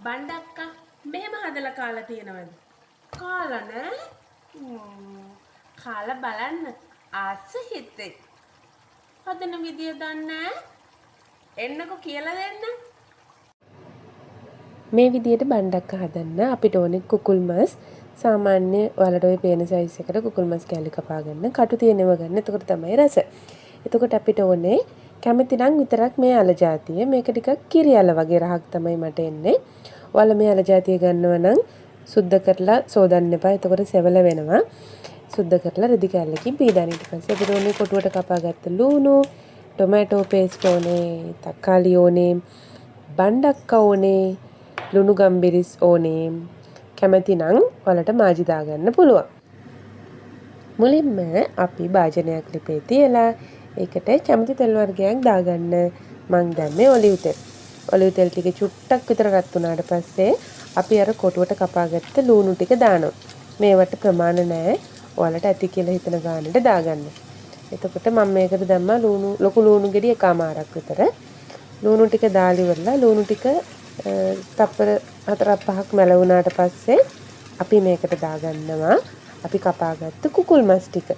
බණ්ඩක්කා මෙහෙම හදලා කාලා තියෙනවද? කාලා නෑ. කාලා බලන්න ආස හිතේ. හදන විදිය දන්නේ එන්නකෝ කියලා දෙන්න. මේ විදියට බණ්ඩක්ක හදන්න අපිට ඕනේ කුකුල් මස්. සාමාන්‍ය ඔයාලට ඔය පේන සයිස් එකට කුකුල් මස් කැලි කපා ගන්න. කටු තියෙනව ගන්න. එතකොට තමයි රස. එතකොට අපිට ඕනේ කැමති නම් විතරක් මේ අල జాතිය. මේක ටිකක් කිරි අල වගේ රහක් තමයි මට එන්නේ. ඔයාලා මේ අල జాතිය ගන්නව නම් සුද්ධ කරලා සෝදන්න එපා. එතකොට සෙවල වෙනවා. සුද්ධ කරලා රෙදි කැල්ලකින් පීඩන. ඊට පස්සේ අපිට ඕනේ කොටුවට කපාගත්ත ලූණු, ටොමැටෝ පේස්ට් ඕනේ, තක්කාලි ඕනේ, බණ්ඩක්ක ඕනේ, ලුණු ගම්බිරිස් ඕනේ. කැමති නම් ඔයාලට මාජි දාගන්න පුළුවන්. මුලින්ම අපි භාජනයක් ලිපේ තියලා ඒකට කැමති තෙල් වර්ගයක් දාගන්න. මං දැම්මේ ඔලිව් තෙල්. ඔලිව් තෙල් ටික චුට්ටක් විතර රත් වුණාට පස්සේ අපි අර කොටුවට කපාගත්ත ලූණු ටික දානවා. මේවට ප්‍රමාණ නැහැ. ඔයාලට ඇති කියලා හිතන ගානට දාගන්න. එතකොට මම මේකට දැම්මා ලුණු ලොකු ලුණු ගෙඩි එකමාරක් විතර. ලුණු ටික දාලා ඉවරලා ලුණු ටික තප්පර 4-5ක් මැලවුණාට පස්සේ අපි මේකට දාගන්නවා අපි කපාගත්ත කුකුල් මස් ටික.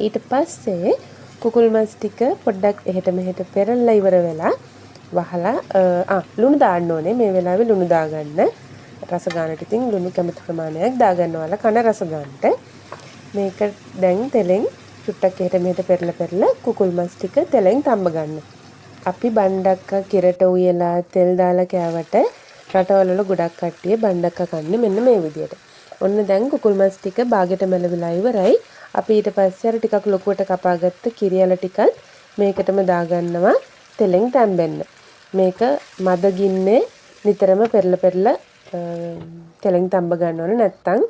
ඊට පස්සේ කුකුල් මස් ටික පොඩ්ඩක් එහෙට මෙහෙට පෙරලලා ඉවර වෙලා වහලා ලුණු දාන්න ඕනේ. මේ වෙලාවේ ලුණු දාගන්න. රස ගන්නට ඉතින් ලුණු කැමති ප්‍රමාණයක් දාගන්නවා කන රස ගන්නට. මේක දැන් තෙලෙන් චුට්ටක් එහෙට මෙහෙට පෙරලා කුකුල් මස් ටික තෙලෙන් තම්බ ගන්න. අපි බණ්ඩක්ක කිරට උයලා තෙල් දාලා කෑවට රටවල ගොඩක් කට්ටිය බණ්ඩක්ක කන්නේ මෙන්න මේ විදියට. ඔන්න දැන් කුකුල් මස් ටික බාගෙට මැලවිලා ඉවරයි. අපි ඊට පස්සේ අර ටිකක් ලොකුවට කපාගත්ත කිරියල ටිකත් මේකටම දාගන්නවා තෙලෙන් තැම්බෙන්න. මේක මද ගින්නේ නිතරම පෙරලා තෙලෙන් තම්බ ගන්න ඕනේ. නැත්තම්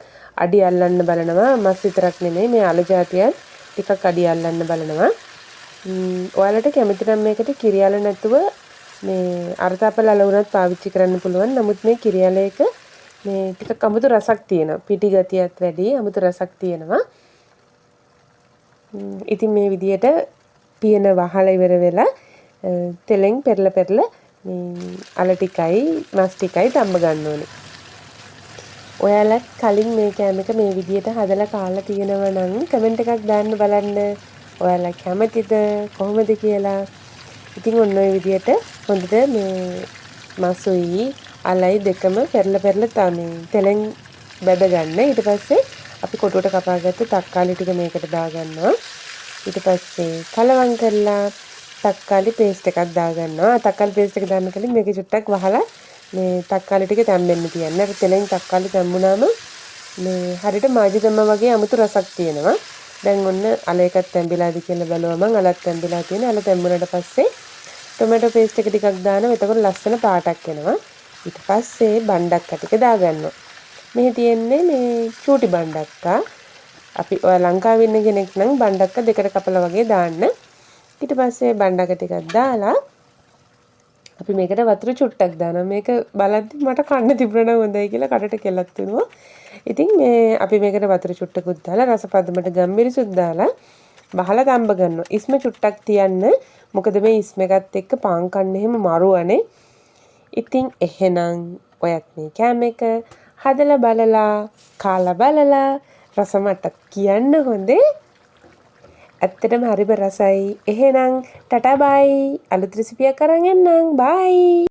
අඩි අල්ලන්න බලනවා. මස් විතරක් නෙමෙයි මේ අල జాතියත් ටිකක් අඩි අල්ලන්න බලනවා. ඔයාලට කැමති නම් මේකට කිරියල නැතුව මේ අරතාපල අල උනත් පාවිච්චි කරන්න පුළුවන්. නමුත් මේ කිරියල එක මේ ටිකක් අමුතු රසක් තියෙනවා. පිටි ගතියත් වැඩි අමුතු රසක් තියෙනවා. ඉතින් මේ විදියට පියන වහලා ඉවර වෙලා තෙලෙන් පෙරලා මේ අල ටිකයි මස් ටිකයි තම්බ ගන්න ඕනේ. ඔයාලත් කලින් මේ කෑම එක මේ විදියට හදලා කාලා තියෙනවා නම් කමෙන්ට් එකක් දාන්න බලන්න. ඔයාලා කැමතිද කොහොමද කියලා. ඉතින් ඔන්න ඔය විදියට හොඳට මේ මසුයි අලයි දෙකම පෙරලා තමයි තෙලෙන් බැද ගන්න. ඊට පස්සේ අපි කොටුවට කපාගත්ත තක්කාලි ටික මේකට දාගන්නවා. ඊට පස්සේ කලවම් කරලා තක්කාලි පේස්ට් එකක් දාගන්නවා. තක්කාලි පේස්ට් එක දාන්න කලින් මේක චුට්ටක් වහලා මේ තක්කාලි ටික තැම්බෙන්න තියන්න. අර තෙලෙන් තක්කාලි තැම්බුනාම මේ හරියට මාජි දැම්මා වගේ අමුතු රසක් තියෙනවා. දැන් ඔන්න අල එකක් තැම්බිලාද කියලා බලුවම අලත් තැම්බිලා තියෙන. අල තැම්බුනට පස්සේ ටොමැටෝ පේස්ට් එක ටිකක් දානවා. එතකොට ලස්සන පාටක් එනවා. ඊට පස්සේ බණ්ඩක්ක ටික දාගන්නවා. මෙහි තියෙන්නේ මේ චූටි බණ්ඩක්කා. අපි ඔය ලංකාවේ ඉන්න කෙනෙක් නම් බණ්ඩක්ක දෙකට කපලා වගේ දාන්න. ඊට පස්සේ බණ්ඩක්ක ටිකක් දාලා අපි මේකට වතුර චුට්ටක් දානවා. මේක බලද්දි මට කන්න තිබුණා හොඳයි කියලා කටට කෙලක් තුනවා. ඉතින් මේ අපි මේකට වතුර චුට්ටකුත් දාලා රස පදමට ගම්මිරිසුත් දාලා බහලා තම්බ ගන්නවා. ඉස්ම චුට්ටක් තියන්න. මොකද මේ ඉස්ම එකත් එක්ක පාන් කන්න එහෙම මරුවනේ. ඉතින් එහෙනම් ඔයත් මේ කෑම එක හදලා බලලා කාලා බලලා රස මට කියන්න හොඳේ. ඇත්තටම හරිම රසයි. එහෙනම් ටටා බයි. අලුත් රෙසිපියක් අරන් එන්නම්. බයි.